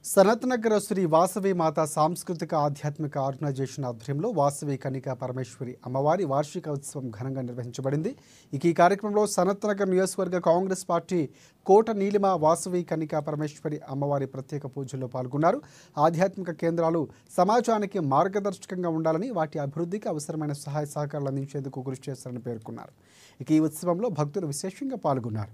సనత్నగర్ శ్రీ వాసవి మాత సాంస్కృతిక ఆధ్యాత్మిక ఆర్గనైజేషన్ ఆధ్వర్యంలో వాసవి కన్నికా పరమేశ్వరి అమ్మవారి వార్షిక ఉత్సవం ఘనంగా నిర్వహించబడింది. ఈ కార్యక్రమంలో సనత్నగర్ నియోజకవర్గ కాంగ్రెస్ పార్టీ కోట నీలిమ వాసవి కన్నికా పరమేశ్వరి అమ్మవారి ప్రత్యేక పూజల్లో పాల్గొన్నారు. ఆధ్యాత్మిక కేంద్రాలు సమాజానికి మార్గదర్శకంగా ఉండాలని, వాటి అభివృద్ధికి అవసరమైన సహాయ సహకారాలు అందించేందుకు కృషి చేస్తారని పేర్కొన్నారు. ఈ ఉత్సవంలో భక్తులు విశేషంగా పాల్గొన్నారు.